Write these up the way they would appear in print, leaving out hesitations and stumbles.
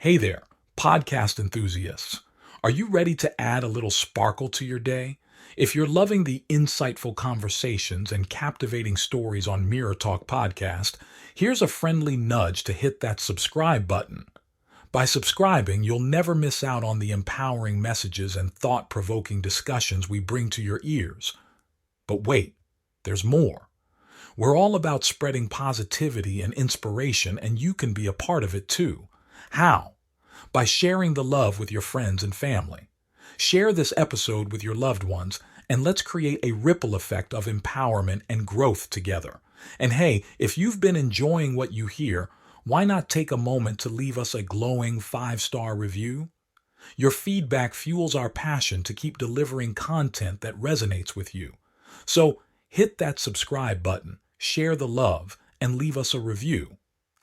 Hey there, podcast enthusiasts. Are you ready to add a little sparkle to your day? If you're loving the insightful conversations and captivating stories on Mirror Talk Podcast, here's a friendly nudge to hit that subscribe button. By subscribing, you'll never miss out on the empowering messages and thought provoking discussions we bring to your ears. But wait, there's more. We're all about spreading positivity and inspiration, and you can be a part of it too. How? By sharing the love with your friends and family. Share this episode with your loved ones, and let's create a ripple effect of empowerment and growth together. And hey, if you've been enjoying what you hear, why not take a moment to leave us a glowing 5-star review? Your feedback fuels our passion to keep delivering content that resonates with you. So hit that subscribe button, share the love, and leave us a review.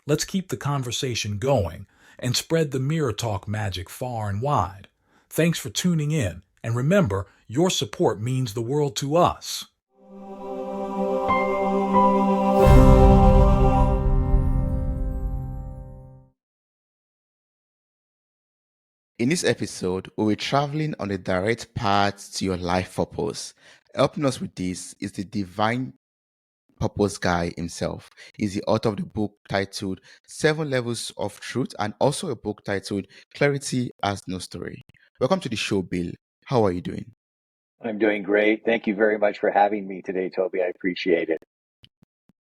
Let's keep the conversation going and spread the Mirror Talk magic far and wide. Thanks for tuning in, and remember, your support means the world to us. In this episode, we'll be traveling on a direct path to your life purpose. Helping us with this is the divine purpose guy himself. He's the author of the book titled 7 Levels of Truth and also a book titled Clarity Has No Story. Welcome to the show, Bill. How are you doing? I'm doing great. Thank you very much for having me today, Toby. I appreciate it.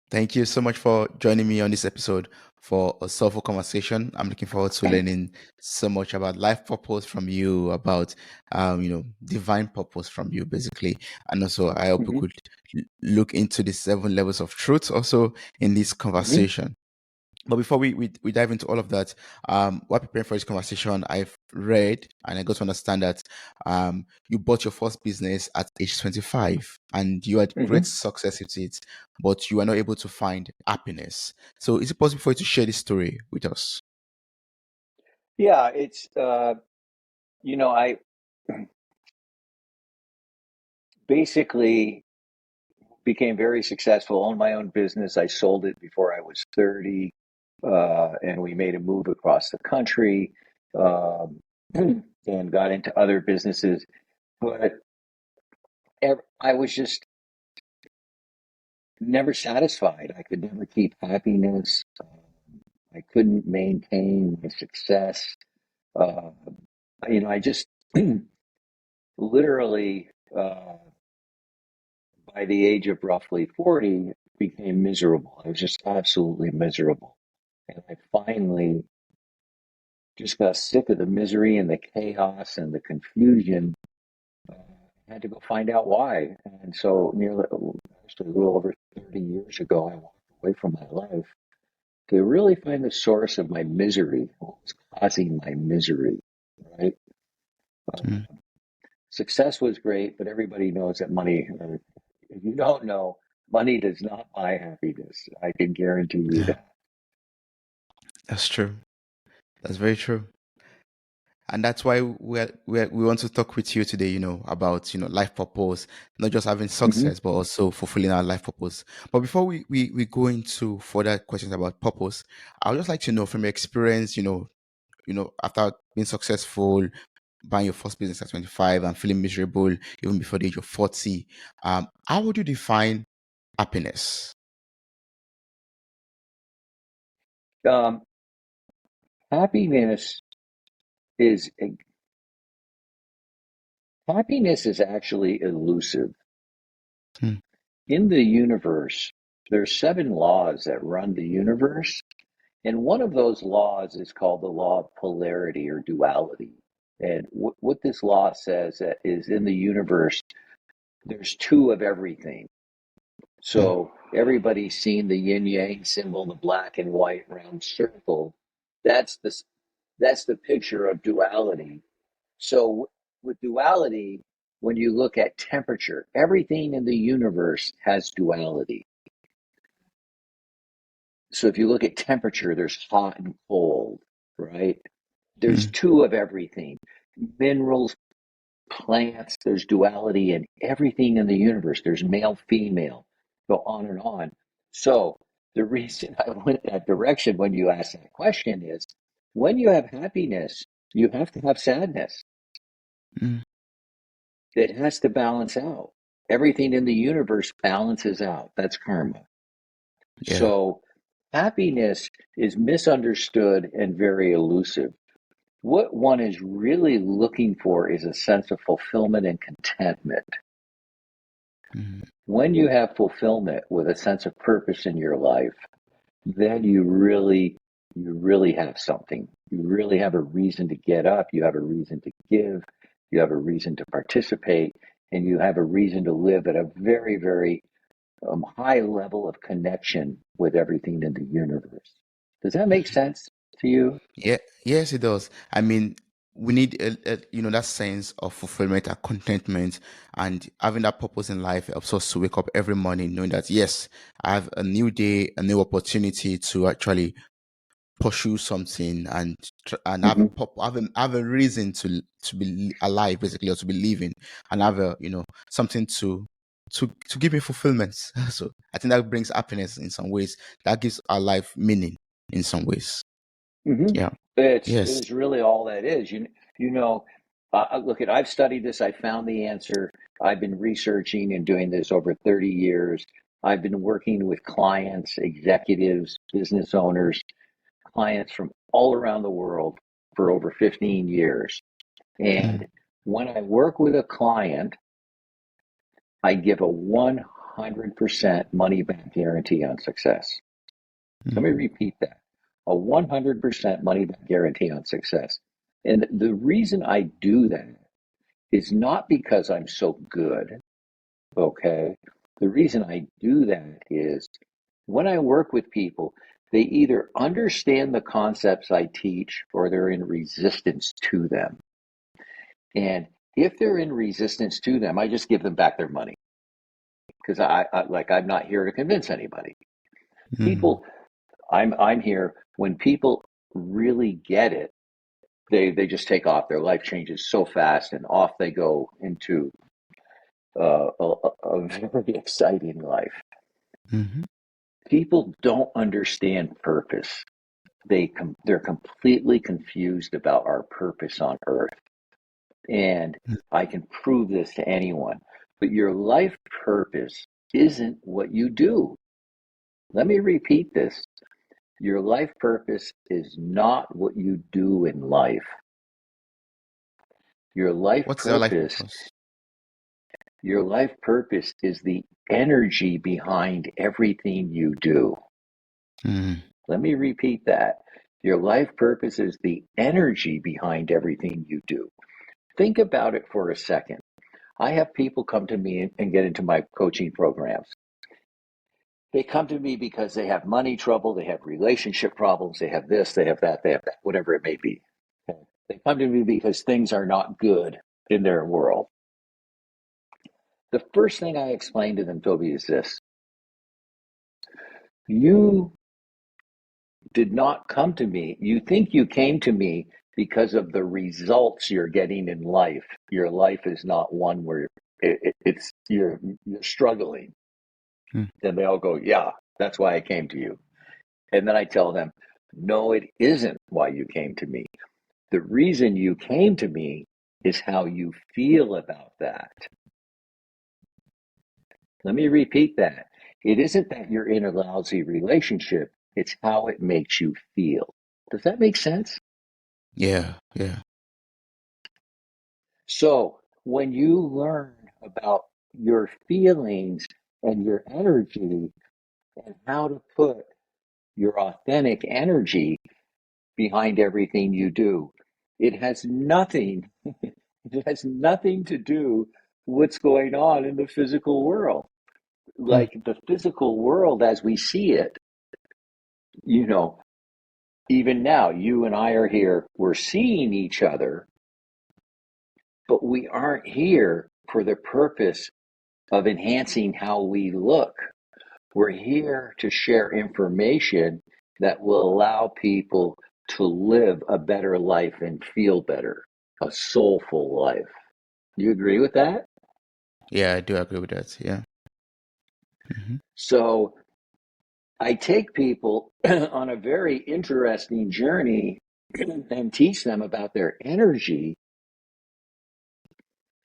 Thank you so much for joining me on this episode for a soulful conversation. I'm looking forward to learning so much about life purpose from you, about divine purpose from you, basically, and also I hope we could look into the 7 levels of truth also in this conversation. But before we dive into all of that, while preparing for this conversation, I've read and I got to understand that you bought your first business at age 25 and you had great success with it, but you were not able to find happiness. So is it possible for you to share this story with us? Yeah, it's, I basically became very successful, owned my own business. I sold it before I was 30, and we made a move across the country and got into other businesses. But I was just never satisfied. I could never keep happiness. I couldn't maintain my success. I just literally, by the age of roughly 40, became miserable. I was just absolutely miserable. And I finally just got sick of the misery and the chaos and the confusion. I had to go find out why. And so, actually, a little over 30 years ago, I walked away from my life to really find the source of my misery, what was causing my misery, right? Success was great, but everybody knows that money, if you don't know, money does not buy happiness. I can guarantee you that. That's true. That's very true. And that's why we want to talk with you today, about, life purpose, not just having success, but also fulfilling our life purpose. But before we go into further questions about purpose, I would just like to know from your experience, after being successful, buying your first business at 25 and feeling miserable even before the age of 40, how would you define happiness? Happiness is happiness is actually elusive. In the universe, there's 7 laws that run the universe, and one of those laws is called the law of polarity or duality. And what this law says is in the universe, there's 2 of everything. So everybody's seen the yin yang symbol, the black and white round circle. That's the picture of duality. So with duality, when you look at temperature, everything in the universe has duality. So if you look at temperature, there's hot and cold, right? There's 2 of everything. Minerals, plants, there's duality in everything in the universe. There's male, female, go on and on. So the reason I went that direction when you asked that question is When you have happiness, you have to have sadness. Mm. It has to balance out. Everything in the universe balances out. That's karma. Yeah. So happiness is misunderstood and very elusive. What one is really looking for is a sense of fulfillment and contentment. Mm. When you have fulfillment with a sense of purpose in your life, then you really have something. You really have a reason to get up, you have a reason to give, you have a reason to participate, and you have a reason to live at a very, very high level of connection with everything in the universe. Does that make sense to you? Yeah, yes, it does. I mean, we need that sense of fulfillment and contentment, and having that purpose in life helps us to wake up every morning knowing that yes, I have a new day, a new opportunity to actually pursue something and have a Hmm. have a reason to be alive, basically, or to be living, and have a something to give me fulfillment. So I think that brings happiness in some ways. That gives our life meaning in some ways. Hmm. Yeah. It's Yes. is really all that is. You know, look at I've studied this. I found the answer. I've been researching and doing this over 30 years. I've been working with clients, executives, business owners, clients from all around the world for over 15 years. Mm. And when I work with a client, I give a 100% money back guarantee on success. Let me Mm. repeat that. A 100% money back guarantee on success. And the reason I do that is not because I'm so good, okay? The reason I do that is when I work with people, they either understand the concepts I teach or they're in resistance to them. And if they're in resistance to them, I just give them back their money because I'm not here to convince anybody. Mm. People, I'm here when people really get it. They just take off. Their life changes so fast, and off they go into a very exciting life. Mhm. People don't understand purpose. They're completely confused about our purpose on earth. And Mm. I can prove this to anyone. But your life purpose isn't what you do. Let me repeat this. Your life purpose is not what you do in life. Your life What's your life purpose, purpose? your life purpose is the energy behind everything you do. Mm. Let me repeat that. Your life purpose is the energy behind everything you do. Think about it for a second. I have people come to me and get into my coaching programs. They come to me because they have money trouble, they have relationship problems, they have this, they have that, whatever it may be. Okay. They come to me because things are not good in their world. The first thing I explain to them, Toby, is this. You did not come to me. You think you came to me because of the results you're getting in life. Your life is not one where it's you're struggling. Mm. And they all go, yeah, that's why I came to you. And then I tell them, no, it isn't why you came to me. The reason you came to me is how you feel about that. Let me repeat that. It isn't that you're in a lousy relationship, it's how it makes you feel. Does that make sense? Yeah. Yeah. So, when you learn about your feelings and your energy and how to put your authentic energy behind everything you do, it has nothing it has nothing to do what's going on in the physical world. Mm. Like the physical world as we see it, you know, even now, you and I are here, we're seeing each other, but we aren't here for the purpose of enhancing how we look. We're here to share information that will allow people to live a better life and feel better, a soulful life. You agree with that? Yeah, I do agree with that. Yeah. Hmm. So I take people on a very interesting journey and teach them about their energy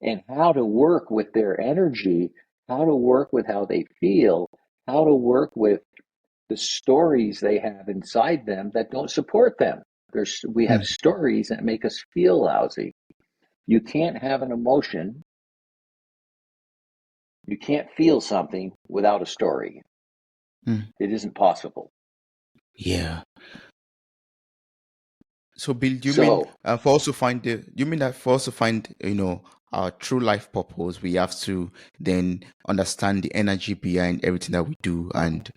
and how to work with their energy, how to work with how they feel, how to work with the stories they have inside them that don't support them. We have stories that make us feel lousy. You can't have an emotion, you can't feel something without a story. It isn't possible. Yeah. So, Bill, do you mean So, for us to find that for us to find, our true life purpose, we have to then understand the energy behind everything that we do and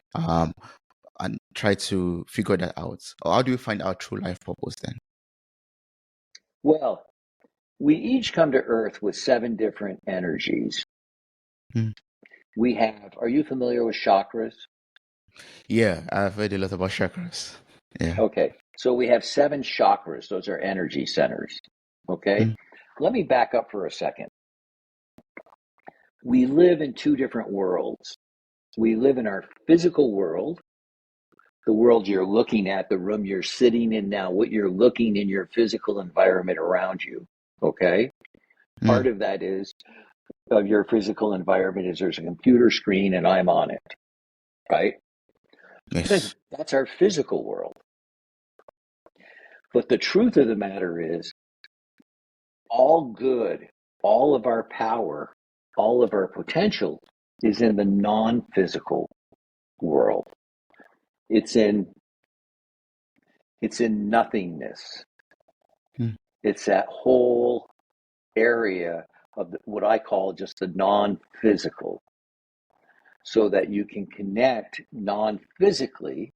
try to figure that out? Or how do we find our true life purpose then? well, we each come to Earth with 7 different energies. We have, are you familiar with chakras? Yeah, I've heard a lot about chakras. Yeah. Okay, so we have 7 chakras. Those are energy centers. Okay, let me back up for a second. We live in 2 different worlds. We live in our physical world, the world you're looking at, the room you're sitting in now, what you're looking in your physical environment around you. Okay, part of that is of your physical environment is there's a computer screen and I'm on it, right? Yes. That's our physical world. But the truth of the matter is, all good, all of our power, all of our potential is in the non-physical world. It's in nothingness. It's that whole area of what I call just the non-physical, so that you can connect non-physically.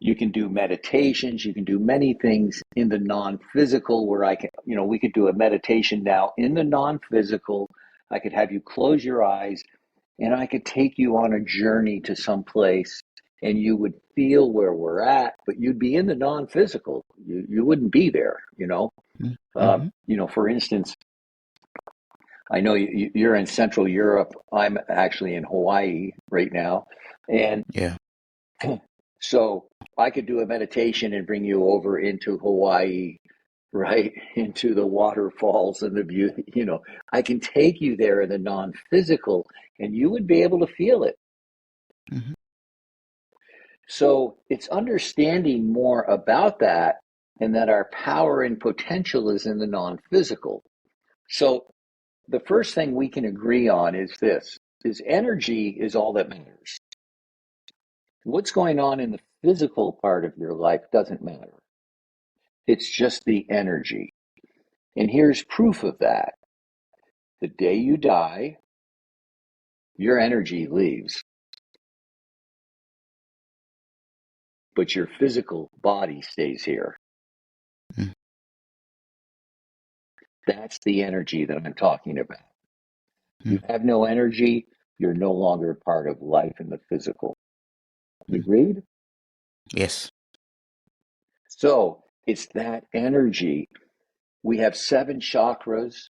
You can do meditations, you can do many things in the non-physical where we could do a meditation now in the non-physical. I could have you close your eyes and I could take you on a journey to some place and you would feel where we're at, but you'd be in the non-physical. You wouldn't be there, for instance, I know you're in Central Europe. I'm actually in Hawaii right now. And Yeah. so I could do a meditation and bring you over into Hawaii, right? Into the waterfalls and the beauty. I can take you there in the non-physical and you would be able to feel it. So it's understanding more about that and that our power and potential is in the non-physical. So the first thing we can agree on is this, is energy is all that matters. What's going on in the physical part of your life doesn't matter. It's just the energy. And here's proof of that. The day you die, your energy leaves, but your physical body stays here. That's the energy that I'm talking about. You have no energy, you're no longer part of life in the physical. Agreed? Yes. So it's that energy. We have 7 chakras,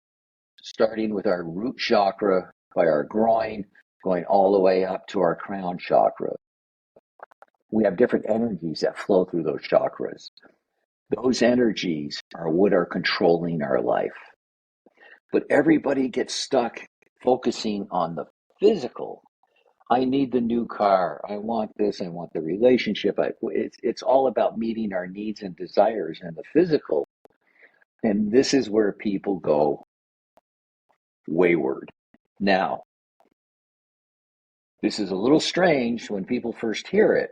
starting with our root chakra by our groin, going all the way up to our crown chakra. We have different energies that flow through those chakras. Those energies are what are controlling our life. But everybody gets stuck focusing on the physical. I need the new car. I want this. I want the relationship. It's all about meeting our needs and desires in the physical. And this is where people go wayward. Now, this is a little strange when people first hear it,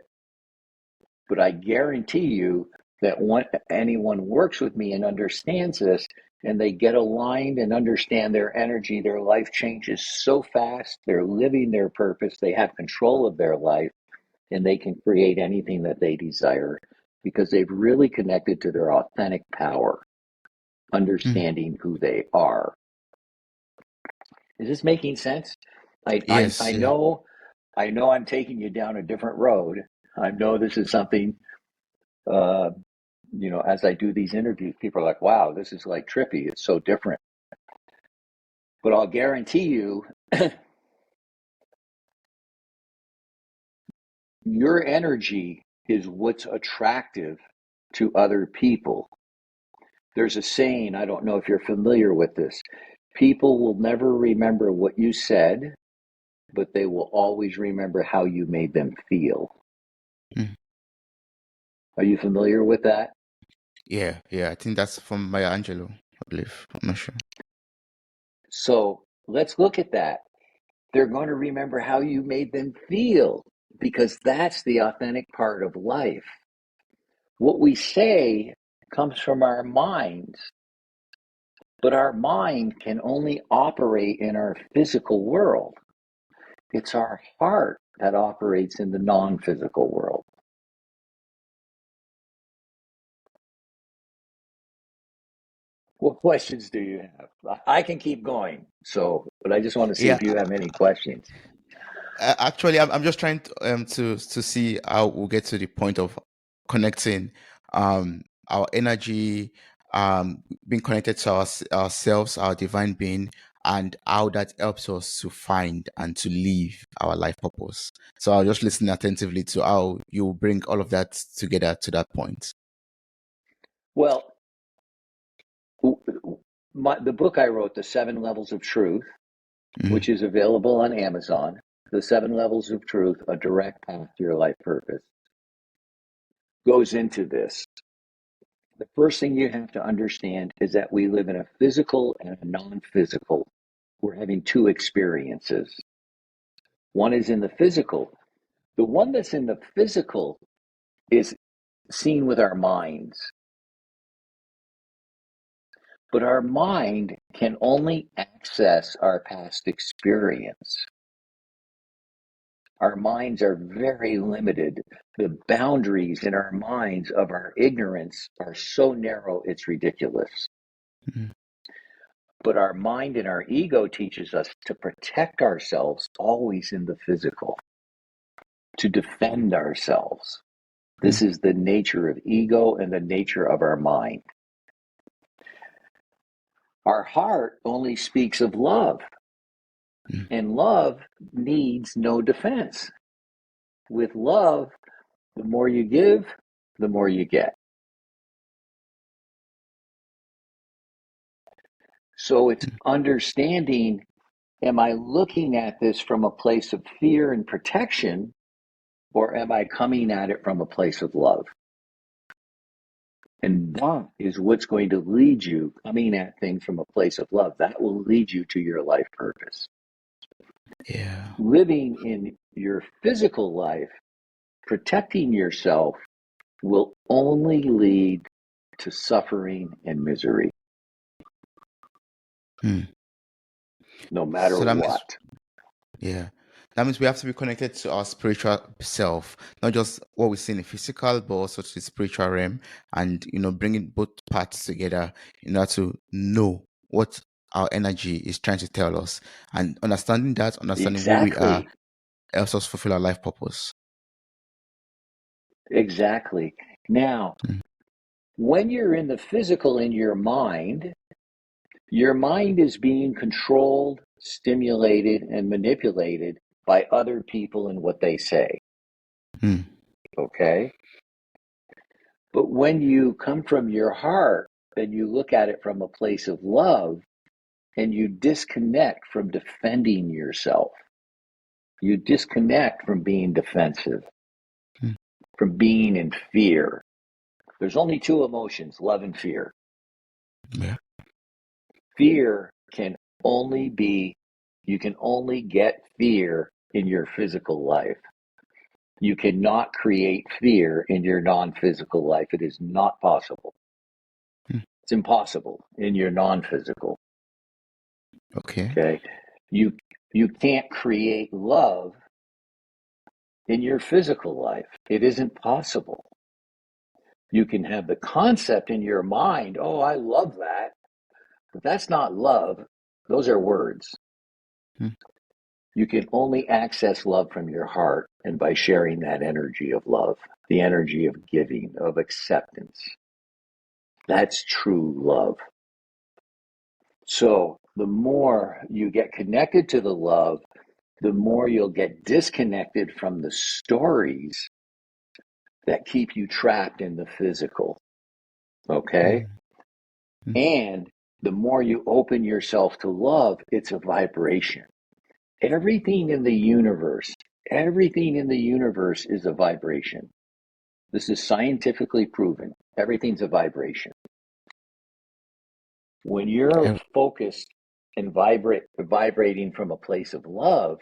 but I guarantee you that when anyone works with me and understands this, and they get aligned and understand their energy, their life changes so fast. They're living their purpose. They have control of their life, and they can create anything that they desire because they've really connected to their authentic power, understanding who they are. Is this making sense? I Yes. Yeah. know I'm taking you down a different road. I know this is something, as I do these interviews, people are like, wow, this is like trippy. It's so different. But I'll guarantee you, your energy is what's attractive to other people. There's a saying, I don't know if you're familiar with this. People will never remember what you said, but they will always remember how you made them feel. Mm. Are you familiar with that? Yeah. I think that's from Maya Angelou, I believe. I'm not sure. So let's look at that. They're going to remember how you made them feel because that's the authentic part of life. What we say comes from our minds, but our mind can only operate in our physical world. It's our heart that operates in the non-physical world. What questions do you have? I can keep going, but I just want to see Yeah. if you have any questions. Actually, I'm just trying to see how we'll get to the point of connecting our energy, being connected to ourselves, our divine being, and how that helps us to find and to live our life purpose. So I'll just listen attentively to how you bring all of that together to that point. Well, the book I wrote, The 7 Levels of Truth, which is available on Amazon, The 7 Levels of Truth, A Direct Path to Your Life Purpose, goes into this. The first thing you have to understand is that we live in a physical and a non-physical. We're having two experiences. One is in the physical. The one that's in the physical is seen with our minds. But our mind can only access our past experience. Our minds are very limited. The boundaries in our minds of our ignorance are so narrow, it's ridiculous. Mm-hmm. But our mind and our ego teaches us to protect ourselves always in the physical, to defend ourselves. This is the nature of ego and the nature of our mind. Our heart only speaks of love, and love needs no defense. With love, the more you give, the more you get. So it's understanding, am I looking at this from a place of fear and protection, or am I coming at it from a place of love? And that is what's going to lead you, coming at things from a place of love. That will lead you to your life purpose. Yeah. Living in your physical life, protecting yourself, will only lead to suffering and misery. No matter So that means, what. yeah, that means we have to be connected to our spiritual self, not just what we see in the physical, but also to the spiritual realm, and bringing both parts together in order to know what our energy is trying to tell us, and understanding who we are, Exactly. helps us fulfill our life purpose. Exactly. Now, when you're in the physical in your mind is being controlled, stimulated, and manipulated by other people and what they say. Okay? But when you come from your heart and you look at it from a place of love and you disconnect from defending yourself, you disconnect from being defensive, from being in fear. There's only two emotions, love and fear. Yeah. Fear can only be, you can only get fear in your physical life. You cannot create fear in your non-physical life. It is not possible. It's impossible in your non-physical. Okay. Okay. You can't create love in your physical life. It isn't possible. You can have the concept in your mind, oh, I love that, but that's not love. Those are words. You can only access love from your heart and by sharing that energy of love, the energy of giving, of acceptance. That's true love. So the more you get connected to the love, the more you'll get disconnected from the stories that keep you trapped in the physical. Okay? And the more you open yourself to love, it's a vibration. Everything in the universe is a vibration. This is scientifically proven. Everything's a vibration. When you're focused and vibrating from a place of love,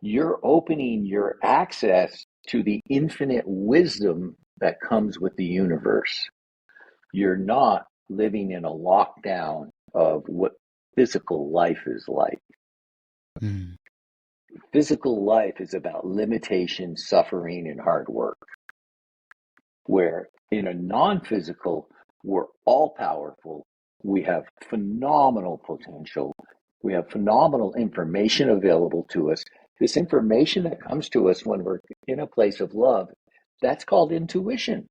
you're opening your access to the infinite wisdom that comes with the universe. You're not living in a lockdown of what physical life is like. Physical life is about limitation, suffering, and hard work. Where in a non-physical, we're all powerful. We have phenomenal potential. We have phenomenal information available to us. This information that comes to us when we're in a place of love, that's called intuition.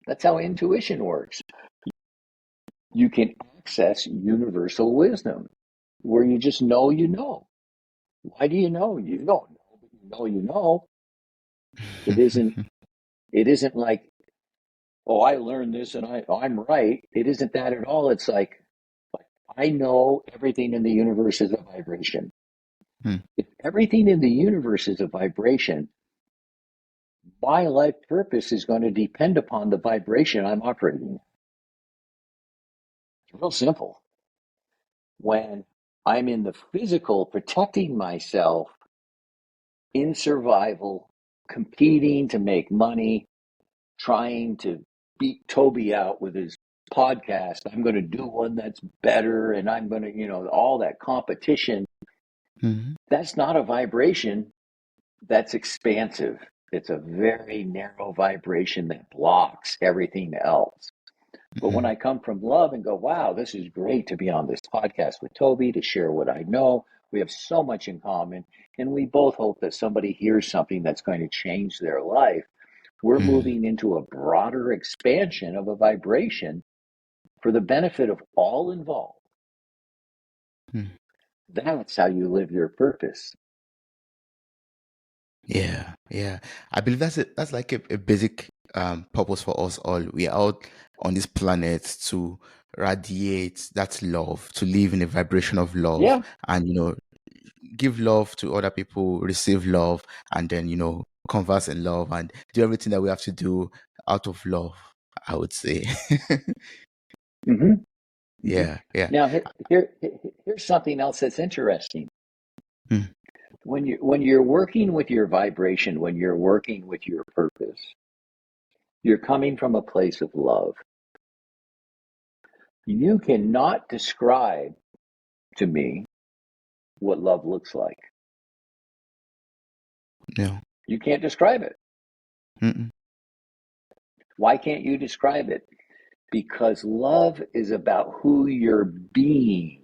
That's how intuition works. You can access universal wisdom where you just know you know. Why do you know? You don't know, but you know you know. It isn't like, oh, I learned this and I'm right. It isn't that at all. It's like, I know everything in the universe is a vibration. If everything in the universe is a vibration, my life purpose is going to depend upon the vibration I'm operating. It's real simple. When I'm in the physical, protecting myself in survival, competing to make money, trying to beat Toby out with his podcast. I'm going to do one that's better and I'm going to, all that competition. That's not a vibration that's expansive. It's a very narrow vibration that blocks everything else. But when I come from love and go, wow, this is great to be on this podcast with Toby, to share what I know. We have so much in common. And we both hope that somebody hears something that's going to change their life. We're moving into a broader expansion of a vibration for the benefit of all involved. That's how you live your purpose. Yeah. I believe that's like a basic purpose for us all. We are out on this planet to radiate that love, to live in a vibration of love, and give love to other people, receive love, and then converse in love and do everything that we have to do out of love, I would say. Yeah. Now, here's something else that's interesting. When you're working with your vibration, when you're working with your purpose, you're coming from a place of love. You cannot describe to me what love looks like. No. You can't describe it. Why can't you describe it? Because love is about who you're being.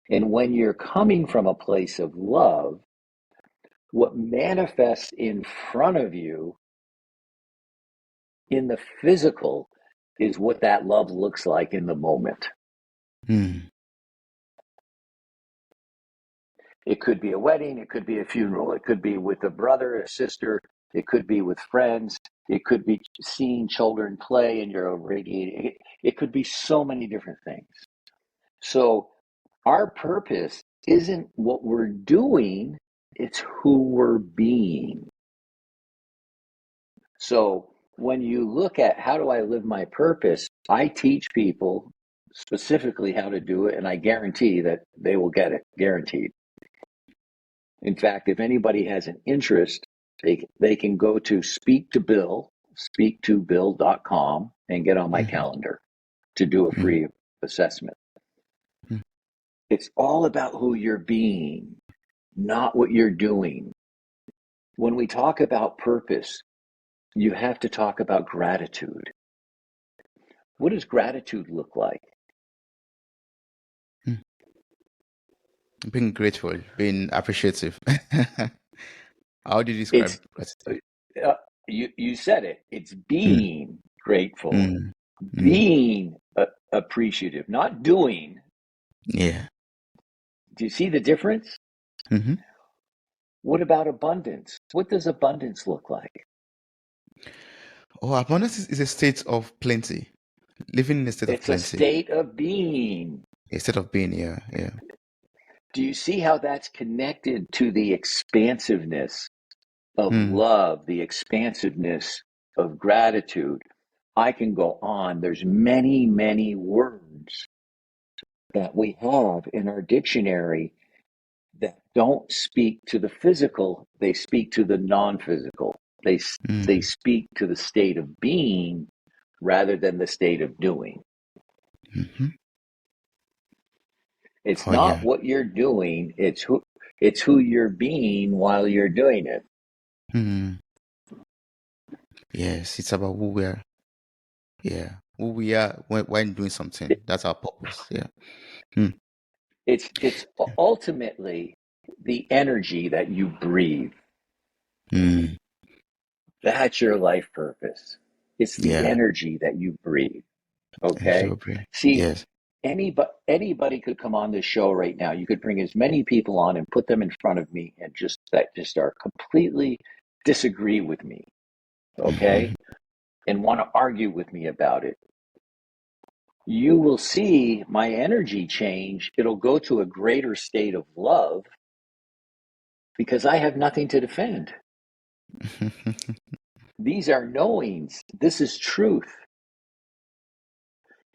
And when you're coming from a place of love, what manifests in front of you in the physical is what that love looks like in the moment. It could be a wedding, it could be a funeral, it could be with a brother, a sister, it could be with friends, it could be seeing children play and you're irradiating. It could be so many different things. So our purpose isn't what we're doing, it's who we're being. So when you look at how do I live my purpose, I teach people specifically how to do it, and I guarantee that they will get it, guaranteed. In fact, if anybody has an interest, they can go to speaktobill.com and get on my calendar to do a free assessment. It's all about who you're being, not what you're doing. When we talk about purpose, you have to talk about gratitude. What does gratitude look like? Being grateful, being appreciative. How do you describe gratitude? You said it. It's being grateful, being appreciative, not doing. Yeah. Do you see the difference? What about abundance? What does abundance look like? Oh, abundance is a state of plenty, living in a state of It's a plenty, state of being. a state of being. Yeah, yeah. Do you see how that's connected to the expansiveness of Mm, love, the expansiveness of gratitude? I can go on. There's many, many words that we have in our dictionary that don't speak to the physical, they speak to the non-physical. They mm, speak to the state of being rather than the state of doing. hmm. It's Oh not yeah. what you're doing, it's who you're being while you're doing it. Mm, yes, it's about who we are. Yeah, who we are when doing something. it That's our purpose. Yeah. Mm, it's ultimately the energy that you breathe. mm, That's your life purpose. It's the yeah. energy that you breathe. Energy Okay. will bring. See, Yes. anybody could come on this show right now. You could bring as many people on and put them in front of me and just are completely disagree with me. Okay. And want to argue with me about it. You will see my energy change. It'll go to a greater state of love because I have nothing to defend. These are knowings. This is truth.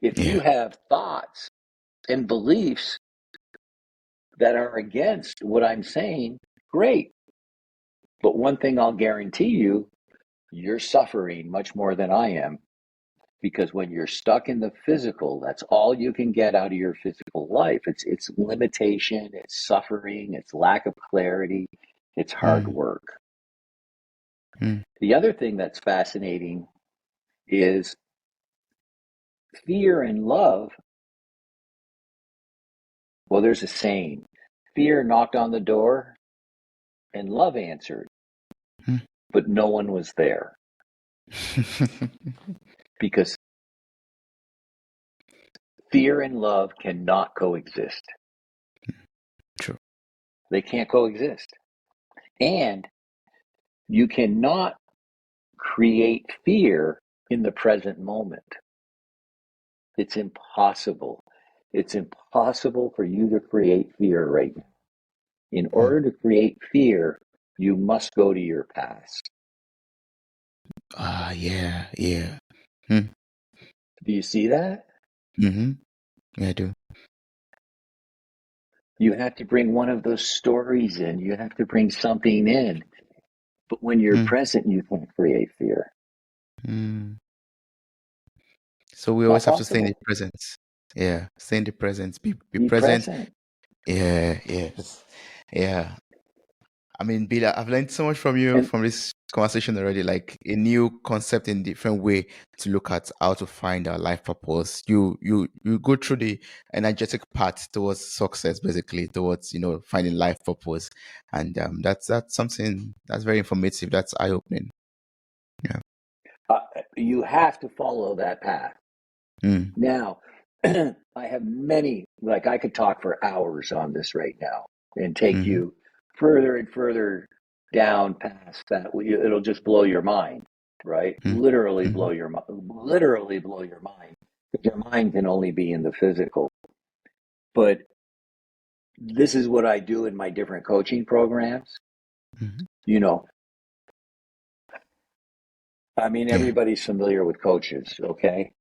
If you Yeah. have thoughts and beliefs that are against what I'm saying, great. But one thing I'll guarantee you, you're suffering much more than I am because when you're stuck in the physical, that's all you can get out of your physical life. It's limitation, it's suffering, it's lack of clarity, it's hard Mm, work. mm, The other thing that's fascinating is fear and love. Well, there's a saying, fear knocked on the door and love answered, mm. but no one was there because fear and love cannot coexist. True. They can't coexist. And you cannot create fear in the present moment. It's impossible. It's impossible for you to create fear right now. In Mm. order to create fear, you must go to your past. Ah, yeah, yeah. Mm, Do you see that? mm-hmm. Yeah, I do. You have to bring one of those stories in. You have to bring something in. But when you're Mm, present, you can't create fear. mm. So we Not always have to stay in the possible. present. Yeah, stay in the present. Be Be present. present. Yeah, yes. Yeah. I mean, Bill, I've learned so much from you And from this conversation already, like a new concept in different way to look at how to find our life purpose. You go through the energetic path towards success, basically, towards, finding life purpose. And that's something that's very informative. That's eye-opening. Yeah. uh, you have to follow that path. Mm, Now, I have many, like I could talk for hours on this right now and take mm-hmm, you further and further down past that. It'll just blow your mind, right? mm, Literally mm-hmm. blow your mind. Literally blow your mind. But your mind can only be in the physical. But this is what I do in my different coaching programs. Mm-hmm. You know, I mean, Yeah, everybody's familiar with coaches, okay?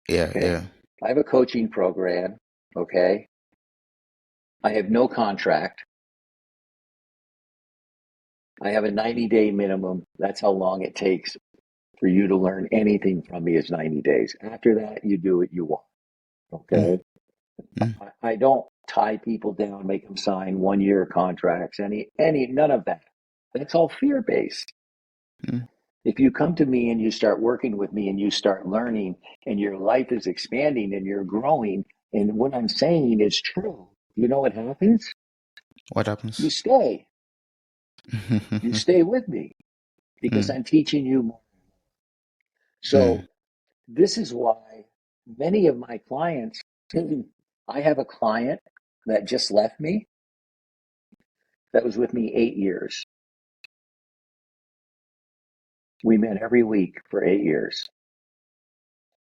yeah, Okay. yeah. I have a coaching program, okay? I have no contract. I have a 90-day minimum. That's how long it takes for you to learn anything from me is 90 days. After that, you do what you want. Mm, Okay. mm, I don't tie people down, make them sign 1 year contracts, none of that. That's all fear based. mm. If you come to me and you start working with me and you start learning and your life is expanding and you're growing, and what I'm saying is true, you know what happens? What You happens? stay. You stay with me because Mm, I'm teaching you more. mm, So this is why many of my clients, I have a client that just left me that was with me 8 years. We met every week for 8 years.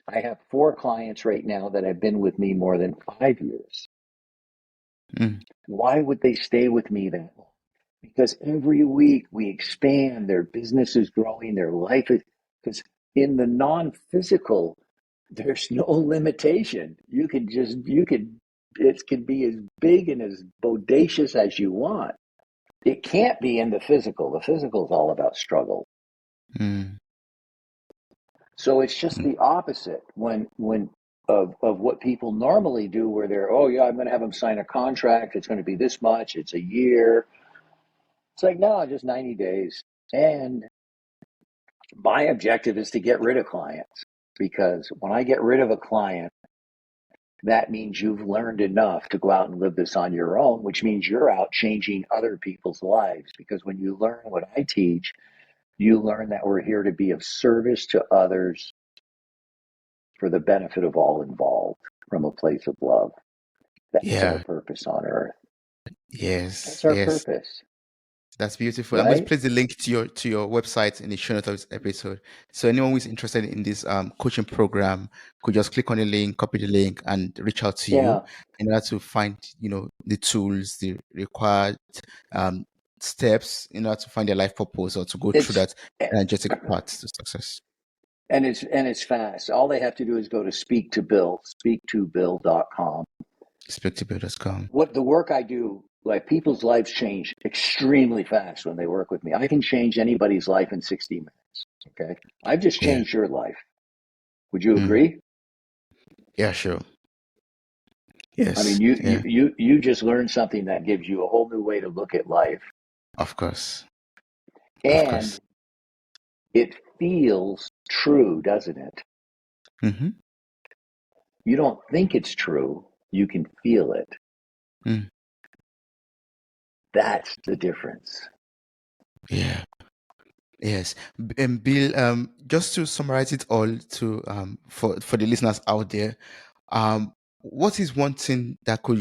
I have 4 clients right now that have been with me more than 5 years. Why would they stay with me that long? Because every week we expand, their business is growing, their life is, because in the non-physical, there's no limitation. It can be as big and as bodacious as you want. It can't be in the physical. The physical is all about struggle. So it's just the opposite of what people normally do, where they're, oh yeah, I'm going to have them sign a contract. It's going to be this much. It's a year. It's like, no, just 90 days. And my objective is to get rid of clients, because when I get rid of a client, that means you've learned enough to go out and live this on your own, which means you're out changing other people's lives. Because when you learn what I teach, you learn that we're here to be of service to others for the benefit of all involved from a place of love. That's our purpose on earth. That's our purpose. That's beautiful. Right? I'm going to place the link to your website in the show notes of this episode. So anyone who is interested in this coaching program could just click on the link, copy the link, and reach out to you in order to find, the tools, the required steps in order to find their life purpose, or to go through that energetic path to success. And it's fast. All they have to do is go to speaktobill.com. Speaktobill.com. What the work I do, like, people's lives change extremely fast when they work with me. I can change anybody's life in 60 minutes. Okay. I've just changed your life. Would you agree? Yeah, sure. Yes. I mean, you just learned something that gives you a whole new way to look at life. Of course. And it feels true, doesn't it? Mm-hmm. You don't think it's true. You can feel it. That's the difference. Yeah. Yes. And Bill, just to summarize it all for the listeners out there, what is one thing that could,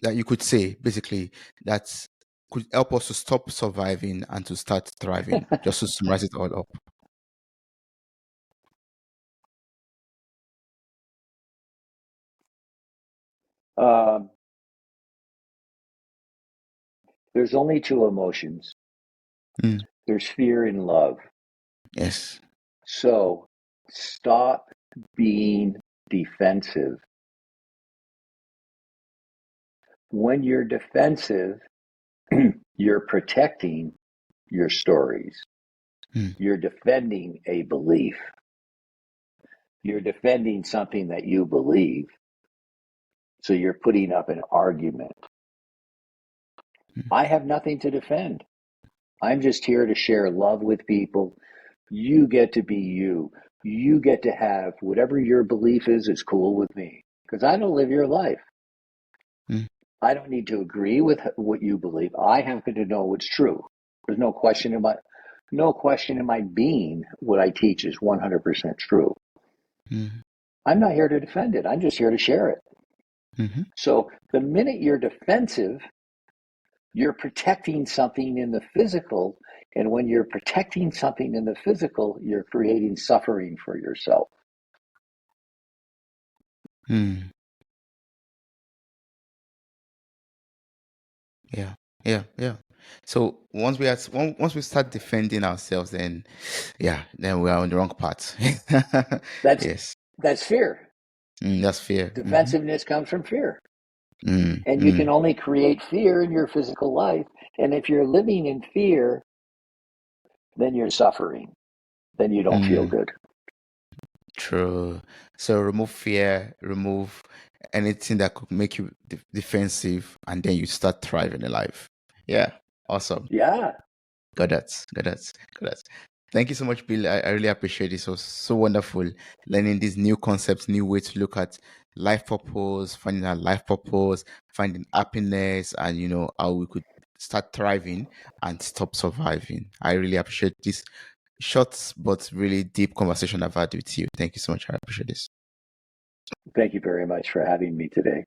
that you could say basically that could help us to stop surviving and to start thriving? Just to summarize it all up. There's only 2 emotions. There's fear and love. Yes. So stop being defensive. When you're defensive, you're protecting your stories. You're defending a belief. You're defending something that you believe. So you're putting up an argument. I have nothing to defend. I'm just here to share love with people. You get to be you. You get to have whatever your belief is cool with me, because I don't live your life. I don't need to agree with what you believe. I happen to know what's true. There's no question in my being. What I teach is 100% true. I'm not here to defend it. I'm just here to share it. So the minute you're defensive, you're protecting something in the physical. And when you're protecting something in the physical, you're creating suffering for yourself. Yeah. So once we start defending ourselves, then we are on the wrong path. That's fear. That's fear. Defensiveness comes from fear. And you can only create fear in your physical life. And if you're living in fear, then you're suffering. Then you don't feel good. True. So remove fear, remove anything that could make you defensive, and then you start thriving in life. Yeah. Awesome. Yeah. Got that. Thank you so much, Bill. I really appreciate it. It was so wonderful learning these new concepts, new way to look at life purpose, finding our life purpose, finding happiness, and how we could start thriving and stop surviving. I really appreciate this short but really deep conversation I've had with you. Thank you so much. I appreciate this. Thank you very much for having me today.